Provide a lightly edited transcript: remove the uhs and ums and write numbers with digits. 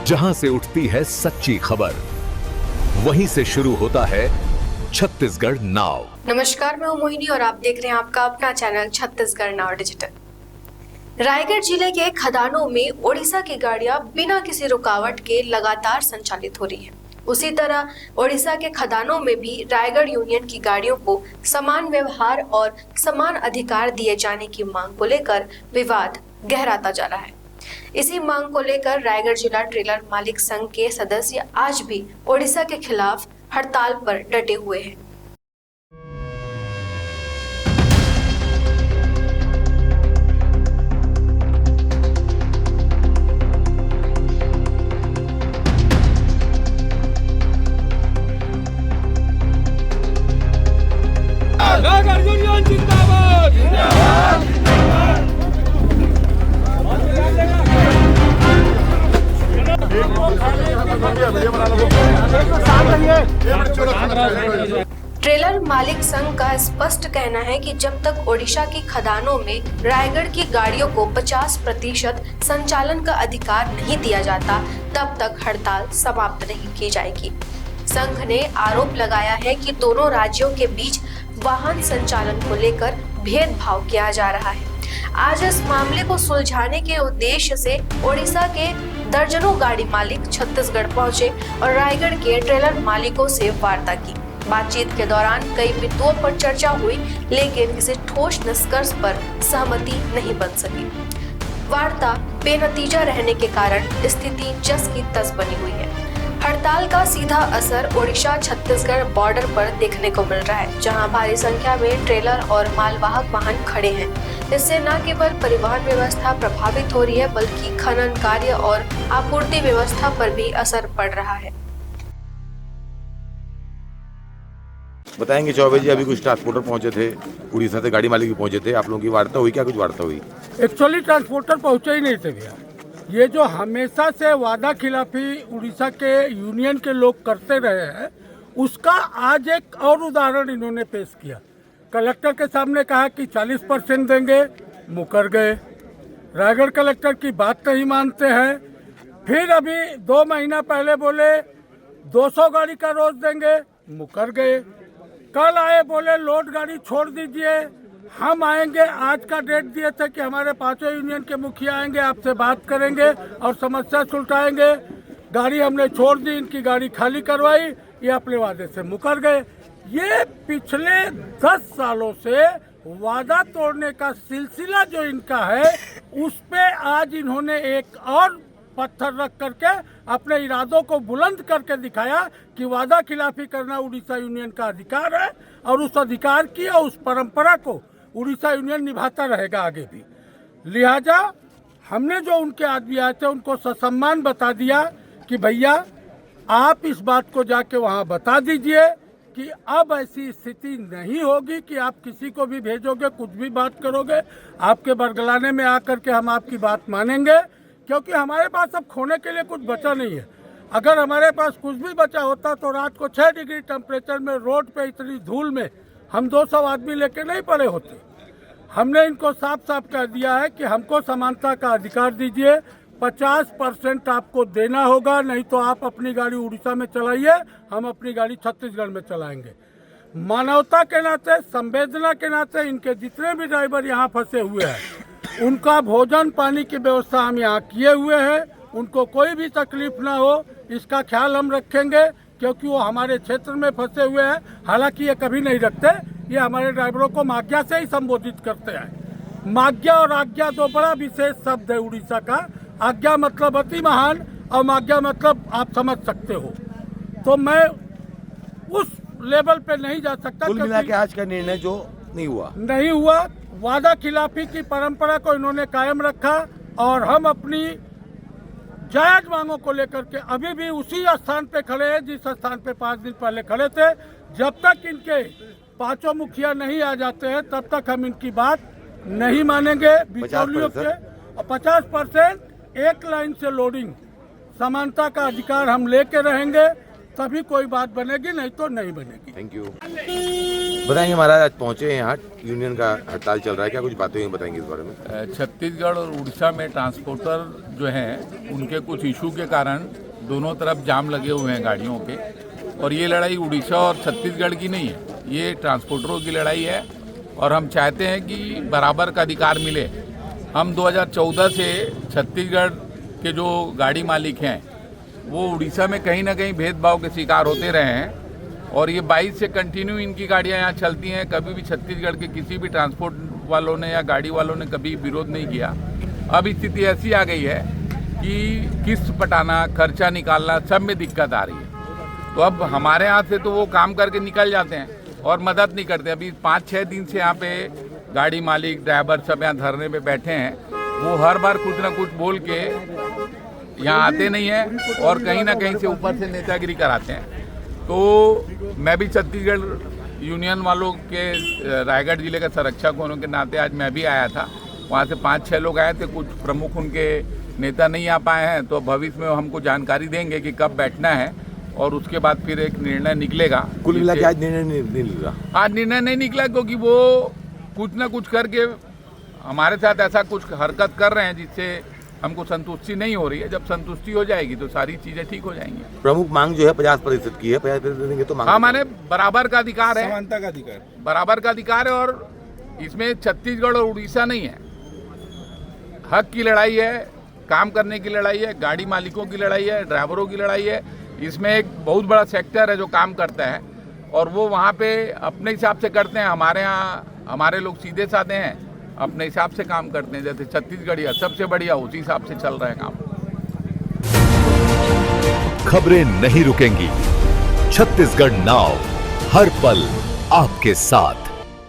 जहां से उठती है सच्ची खबर, वहीं से शुरू होता है छत्तीसगढ़ नाव। नमस्कार, मैं हूं मोहिनी और आप देख रहे हैं आपका अपना चैनल छत्तीसगढ़ नाव डिजिटल। रायगढ़ जिले के खदानों में ओडिशा की गाड़ियां बिना किसी रुकावट के लगातार संचालित हो रही हैं। उसी तरह ओडिशा के खदानों में भी रायगढ़ यूनियन की गाड़ियों को समान व्यवहार और समान अधिकार दिए जाने की मांग को लेकर विवाद गहराता जा रहा है। इसी मांग को लेकर रायगढ़ जिला ट्रेलर मालिक संघ के सदस्य आज भी ओडिशा के खिलाफ हड़ताल पर डटे हुए हैं। रायगढ़ यूनियन जिंदाबाद जिंदाबाद ट्रेलर मालिक संघ का स्पष्ट कहना है कि जब तक ओडिशा की खदानों में रायगढ़ की गाड़ियों को 50% संचालन का अधिकार नहीं दिया जाता, तब तक हड़ताल समाप्त नहीं की जाएगी। संघ ने आरोप लगाया है कि दोनों राज्यों के बीच वाहन संचालन को लेकर भेदभाव किया जा रहा है। आज इस मामले को सुलझाने के उद्देश्य से ओडिशा के दर्जनों गाड़ी मालिक छत्तीसगढ़ पहुंचे और रायगढ़ के ट्रेलर मालिकों से वार्ता की। बातचीत के दौरान कई बिंदुओं पर चर्चा हुई, लेकिन किसी ठोस निष्कर्ष पर सहमति नहीं बन सकी। वार्ता बेनतीजा रहने के कारण स्थिति जस की तस बनी हुई है। हड़ताल का सीधा असर ओडिशा छत्तीसगढ़ बॉर्डर पर देखने को मिल रहा है, जहां भारी संख्या में ट्रेलर और मालवाहक वाहन खड़े हैं। इससे न केवल परिवहन व्यवस्था प्रभावित हो रही है, बल्कि खनन कार्य और आपूर्ति व्यवस्था पर भी असर पड़ रहा है। बताएंगे चौबे जी, अभी कुछ ट्रांसपोर्टर पहुंचे थे उड़ीसा से, गाड़ी मालिक भी पहुंचे थे, आप लोगों की वार्ता हुई क्या? कुछ वार्ता हुई? एक्चुअली ट्रांसपोर्टर पहुंचे ही नहीं थे भैया। ये जो हमेशा से वादा खिलाफी उड़ीसा के यूनियन के लोग करते रहे हैं, उसका आज एक और उदाहरण इन्होंने पेश किया। कलेक्टर के सामने कहा कि 40% देंगे, मुकर गए। रायगढ़ कलेक्टर की बात नहीं मानते हैं। फिर अभी 2 महीना पहले बोले 200 गाड़ी का रोज देंगे, मुकर गए। कल आए बोले लोड गाड़ी छोड़ दीजिए, हम आएंगे। आज का डेट दिए थे कि हमारे 5 यूनियन के मुखिया आएंगे, आपसे बात करेंगे और समस्या सुलझाएंगे। गाड़ी हमने छोड़ दी, इनकी गाड़ी खाली करवाई, ये अपने वादे से मुकर गए। ये पिछले 10 सालों से वादा तोड़ने का सिलसिला जो इनका है, उस पे आज इन्होंने एक और पत्थर रख करके अपने इरादों को बुलंद करके दिखाया कि वादा खिलाफी करना उड़ीसा यूनियन का अधिकार है और उस अधिकार की और उस परंपरा को उड़ीसा यूनियन निभाता रहेगा आगे भी। लिहाजा हमने जो उनके आदमी आए थे उनको ससम्मान बता दिया कि भैया आप इस बात को जाके वहाँ बता दीजिए कि अब ऐसी स्थिति नहीं होगी कि आप किसी को भी भेजोगे, कुछ भी बात करोगे, आपके बरगलाने में आकर के हम आपकी बात मानेंगे, क्योंकि हमारे पास अब खोने के लिए कुछ बचा नहीं है। अगर हमारे पास कुछ भी बचा होता तो रात को 6 डिग्री टेम्परेचर में रोड पे इतनी धूल में हम 200 आदमी लेके नहीं पड़े होते। हमने इनको साफ साफ कह दिया है कि हमको समानता का अधिकार दीजिए, 50% आपको देना होगा, नहीं तो आप अपनी गाड़ी उड़ीसा में चलाइए, हम अपनी गाड़ी छत्तीसगढ़ में चलाएंगे। मानवता के नाते, संवेदना के नाते इनके जितने भी ड्राइवर यहाँ फंसे हुए हैं, उनका भोजन पानी की व्यवस्था हम यहाँ किए हुए हैं। उनको कोई भी तकलीफ ना हो, इसका ख्याल हम रखेंगे, क्योंकि वो हमारे क्षेत्र में फंसे हुए हैं। हालांकि ये कभी नहीं रखते, ये हमारे ड्राइवरों को माग्या से ही संबोधित करते हैं। माग्या और आज्ञा 2 बड़ा विशेष शब्द है उड़ीसा का। आज्ञा मतलब अति महान और माग्या मतलब आप समझ सकते हो। तो मैं उस लेवल पे नहीं जा सकता। कुल मिला के आज का निर्णय जो नहीं हुआ, वादा खिलाफी की परंपरा को इन्होंने कायम रखा और हम अपनी जायज मांगों को लेकर के अभी भी उसी स्थान पे खड़े हैं जिस स्थान पे 5 दिन पहले खड़े थे। जब तक इनके 5 मुखिया नहीं आ जाते हैं, तब तक हम इनकी बात नहीं मानेंगे। बिचौलियों के 50% एक लाइन से लोडिंग, समानता का अधिकार हम लेके रहेंगे, तभी कोई बात बनेगी, नहीं तो नहीं बनेगी। Thank you. बताएंगे महाराज, आज पहुंचे हैं यहाँ, यूनियन का हड़ताल चल रहा है, क्या कुछ बातें हुई बताएंगे इस बारे में? छत्तीसगढ़ और उड़ीसा में ट्रांसपोर्टर जो हैं उनके कुछ इशू के कारण दोनों तरफ जाम लगे हुए हैं गाड़ियों के। और ये लड़ाई उड़ीसा और छत्तीसगढ़ की नहीं है, ये ट्रांसपोर्टरों की लड़ाई है। और हम चाहते हैं कि बराबर का अधिकार मिले। हम 2014 से छत्तीसगढ़ के जो गाड़ी मालिक हैं वो उड़ीसा में कहीं ना कहीं भेदभाव के शिकार होते रहे हैं। और ये 22 से कंटिन्यू इनकी गाड़ियां यहाँ चलती हैं। कभी भी छत्तीसगढ़ के किसी भी ट्रांसपोर्ट वालों ने या गाड़ी वालों ने कभी विरोध नहीं किया। अब स्थिति ऐसी आ गई है कि किस्त पटाना, खर्चा निकालना, सब में दिक्कत आ रही है। तो अब हमारे यहाँ से तो वो काम करके निकल जाते हैं और मदद नहीं करते। अभी 5-6 दिन से यहाँ पे गाड़ी मालिक, ड्राइवर सब यहाँ धरने पे बैठे हैं। वो हर बार कुछ ना कुछ बोल के यहाँ आते नहीं हैं और कहीं ना कहीं से ऊपर से नेतागिरी कराते हैं। तो मैं भी छत्तीसगढ़ यूनियन वालों के रायगढ़ जिले का संरक्षक होने के नाते आज मैं भी आया था। वहाँ से 5-6 लोग आए थे, कुछ प्रमुख उनके नेता नहीं आ पाए हैं। तो भविष्य में हमको जानकारी देंगे कि कब बैठना है और उसके बाद फिर एक निर्णय निकलेगा। कुल मिला के आज निर्णय नहीं निकला? आज निर्णय नहीं निकला क्योंकि वो कुछ ना कुछ करके हमारे साथ ऐसा कुछ हरकत कर रहे हैं जिससे हमको संतुष्टि नहीं हो रही है। जब संतुष्टि हो जाएगी तो सारी चीजें ठीक हो जाएंगी। प्रमुख मांग जो है 50% की है, 50% देंगे तो मांग। हाँ, माने बराबर का अधिकार है, समानता का अधिकार, बराबर का अधिकार है। और इसमें छत्तीसगढ़ और उड़ीसा नहीं है, हक की लड़ाई है, काम करने की लड़ाई है, गाड़ी मालिकों की लड़ाई है, ड्राइवरों की लड़ाई है। इसमें एक बहुत बड़ा सेक्टर है जो काम करता है और वो वहाँ पे अपने हिसाब से करते हैं। हमारे यहाँ हमारे लोग सीधे साधे हैं, अपने हिसाब से काम करते हैं। जैसे छत्तीसगढ़िया सबसे बढ़िया उसी हिसाब से चल रहा है काम। खबरें नहीं रुकेंगी, छत्तीसगढ़ नाउ हर पल आपके साथ।